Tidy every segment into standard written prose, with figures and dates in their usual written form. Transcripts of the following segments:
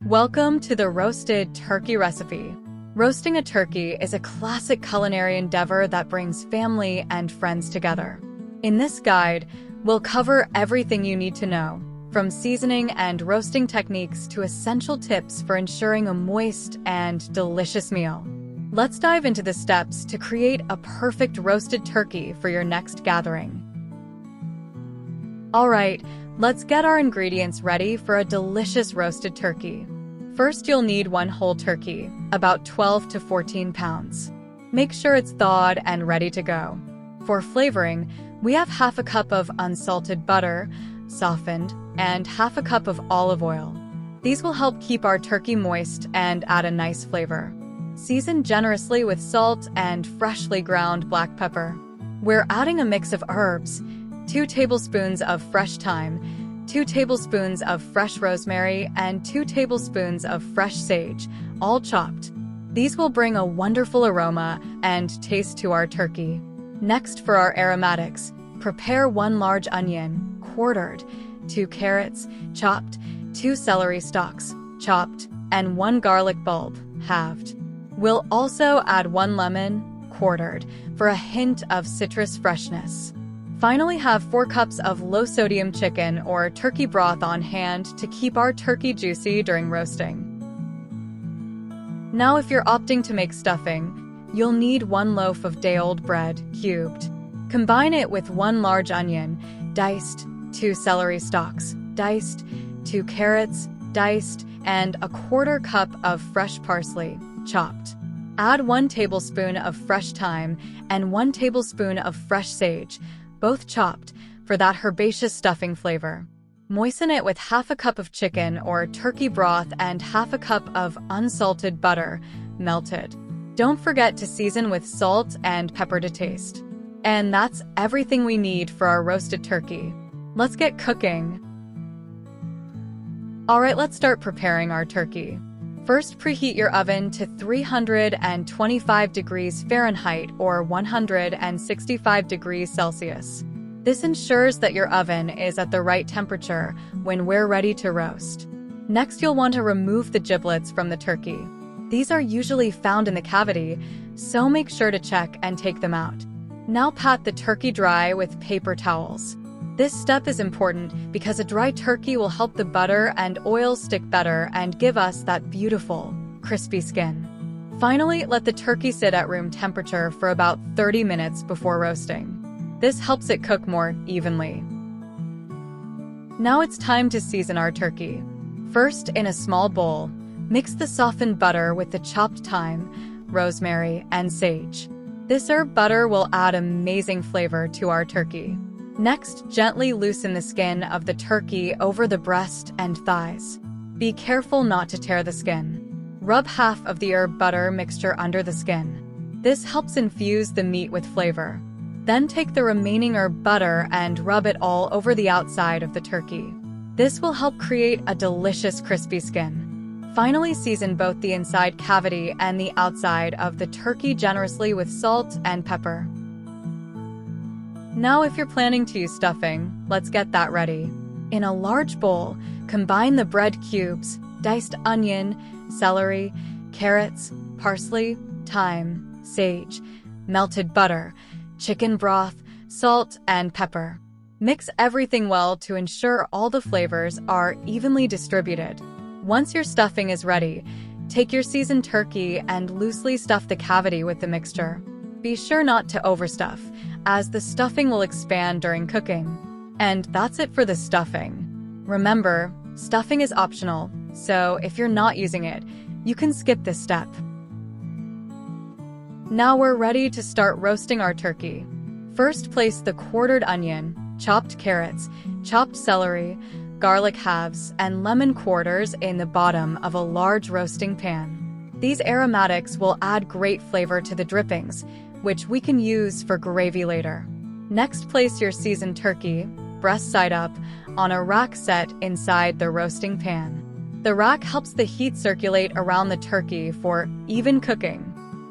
Welcome to the roasted turkey recipe. Roasting a turkey is a classic culinary endeavor that brings family and friends together. In this guide, we'll cover everything you need to know, from seasoning and roasting techniques to essential tips for ensuring a moist and delicious meal. Let's dive into the steps to create a perfect roasted turkey for your next gathering. All right, let's get our ingredients ready for a delicious roasted turkey. First, you'll need one whole turkey, about 12 to 14 pounds. Make sure it's thawed and ready to go. For flavoring, we have half a cup of unsalted butter, softened, and half a cup of olive oil. These will help keep our turkey moist and add a nice flavor. Season generously with salt and freshly ground black pepper. We're adding a mix of herbs, 2 tablespoons of fresh thyme, 2 tablespoons of fresh rosemary, and 2 tablespoons of fresh sage, all chopped. These will bring a wonderful aroma and taste to our turkey. Next, for our aromatics, prepare 1 large onion, quartered, 2 carrots, chopped, 2 celery stalks, chopped, and 1 garlic bulb, halved. We'll also add 1 lemon, quartered, for a hint of citrus freshness. Finally, have 4 cups of low-sodium chicken or turkey broth on hand to keep our turkey juicy during roasting. Now, if you're opting to make stuffing, you'll need 1 loaf of day-old bread, cubed. Combine it with 1 large onion, diced, 2 celery stalks, diced, 2 carrots, diced, and a 1/4 cup of fresh parsley, chopped. Add 1 tablespoon of fresh thyme and 1 tablespoon of fresh sage, both chopped, for that herbaceous stuffing flavor. Moisten it with half a cup of chicken or turkey broth and half a cup of unsalted butter, melted. Don't forget to season with salt and pepper to taste. And that's everything we need for our roasted turkey. Let's get cooking. Alright, let's start preparing our turkey. First, preheat your oven to 325 degrees Fahrenheit or 165 degrees Celsius. This ensures that your oven is at the right temperature when we're ready to roast. Next, you'll want to remove the giblets from the turkey. These are usually found in the cavity, so make sure to check and take them out. Now pat the turkey dry with paper towels. This step is important because a dry turkey will help the butter and oil stick better and give us that beautiful, crispy skin. Finally, let the turkey sit at room temperature for about 30 minutes before roasting. This helps it cook more evenly. Now it's time to season our turkey. First, in a small bowl, mix the softened butter with the chopped thyme, rosemary, and sage. This herb butter will add amazing flavor to our turkey. Next, gently loosen the skin of the turkey over the breast and thighs. Be careful not to tear the skin. Rub half of the herb butter mixture under the skin. This helps infuse the meat with flavor. Then take the remaining herb butter and rub it all over the outside of the turkey. This will help create a delicious crispy skin. Finally, season both the inside cavity and the outside of the turkey generously with salt and pepper. Now, if you're planning to use stuffing, let's get that ready. In a large bowl, combine the bread cubes, diced onion, celery, carrots, parsley, thyme, sage, melted butter, chicken broth, salt, and pepper. Mix everything well to ensure all the flavors are evenly distributed. Once your stuffing is ready, take your seasoned turkey and loosely stuff the cavity with the mixture. Be sure not to overstuff, as the stuffing will expand during cooking. And that's it for the stuffing. Remember, stuffing is optional, so if you're not using it, you can skip this step. Now we're ready to start roasting our turkey. First, place the quartered onion, chopped carrots, chopped celery, garlic halves, and lemon quarters in the bottom of a large roasting pan. These aromatics will add great flavor to the drippings, which we can use for gravy later. Next, place your seasoned turkey, breast side up, on a rack set inside the roasting pan. The rack helps the heat circulate around the turkey for even cooking.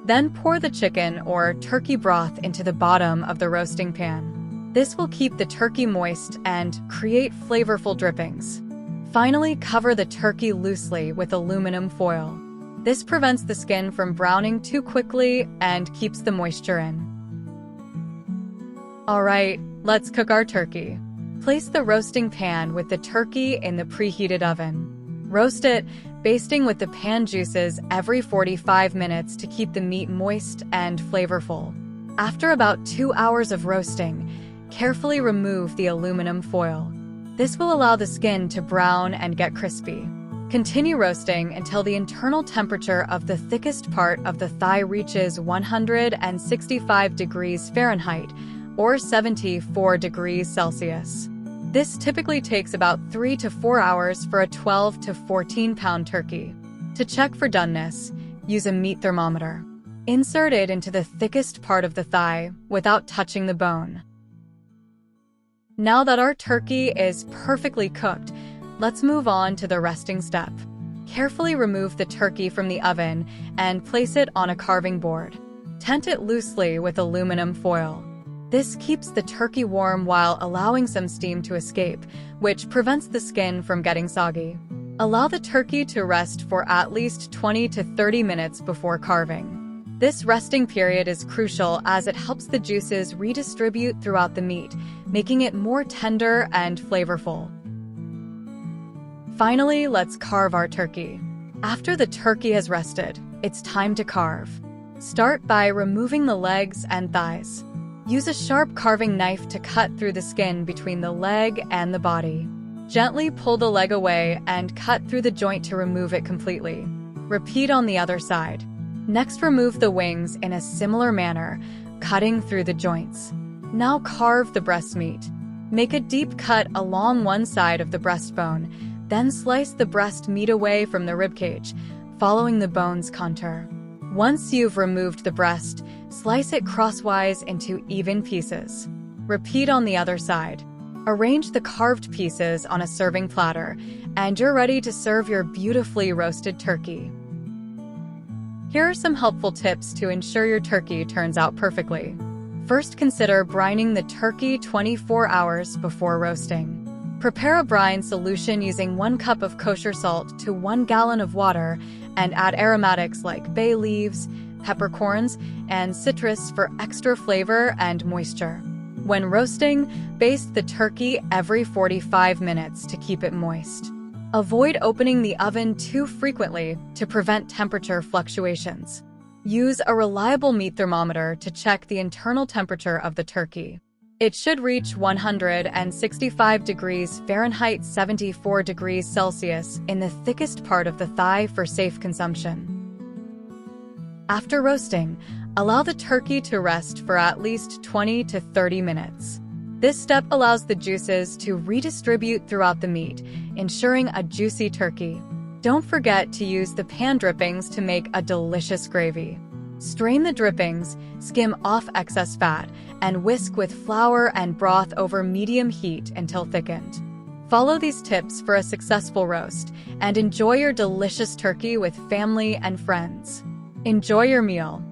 Then pour the chicken or turkey broth into the bottom of the roasting pan. This will keep the turkey moist and create flavorful drippings. Finally, cover the turkey loosely with aluminum foil. This prevents the skin from browning too quickly and keeps the moisture in. Alright, let's cook our turkey. Place the roasting pan with the turkey in the preheated oven. Roast it, basting with the pan juices every 45 minutes to keep the meat moist and flavorful. After about 2 hours of roasting, carefully remove the aluminum foil. This will allow the skin to brown and get crispy. Continue roasting until the internal temperature of the thickest part of the thigh reaches 165 degrees Fahrenheit or 74 degrees Celsius. This typically takes about 3 to 4 hours for a 12 to 14-pound turkey. To check for doneness, use a meat thermometer. Insert it into the thickest part of the thigh without touching the bone. Now that our turkey is perfectly cooked, let's move on to the resting step. Carefully remove the turkey from the oven and place it on a carving board. Tent it loosely with aluminum foil. This keeps the turkey warm while allowing some steam to escape, which prevents the skin from getting soggy. Allow the turkey to rest for at least 20 to 30 minutes before carving. This resting period is crucial as it helps the juices redistribute throughout the meat, making it more tender and flavorful. Finally, let's carve our turkey. After the turkey has rested, it's time to carve. Start by removing the legs and thighs. Use a sharp carving knife to cut through the skin between the leg and the body. Gently pull the leg away and cut through the joint to remove it completely. Repeat on the other side. Next, remove the wings in a similar manner, cutting through the joints. Now carve the breast meat. Make a deep cut along one side of the breastbone, then slice the breast meat away from the ribcage, following the bone's contour. Once you've removed the breast, slice it crosswise into even pieces. Repeat on the other side. Arrange the carved pieces on a serving platter, and you're ready to serve your beautifully roasted turkey. Here are some helpful tips to ensure your turkey turns out perfectly. First, consider brining the turkey 24 hours before roasting. Prepare a brine solution using 1 cup of kosher salt to 1 gallon of water and add aromatics like bay leaves, peppercorns, and citrus for extra flavor and moisture. When roasting, baste the turkey every 45 minutes to keep it moist. Avoid opening the oven too frequently to prevent temperature fluctuations. Use a reliable meat thermometer to check the internal temperature of the turkey. It should reach 165 degrees Fahrenheit 74 degrees Celsius in the thickest part of the thigh for safe consumption. After roasting, allow the turkey to rest for at least 20 to 30 minutes. This step allows the juices to redistribute throughout the meat, ensuring a juicy turkey. Don't forget to use the pan drippings to make a delicious gravy. Strain the drippings, skim off excess fat, and whisk with flour and broth over medium heat until thickened. Follow these tips for a successful roast, and enjoy your delicious turkey with family and friends. Enjoy your meal.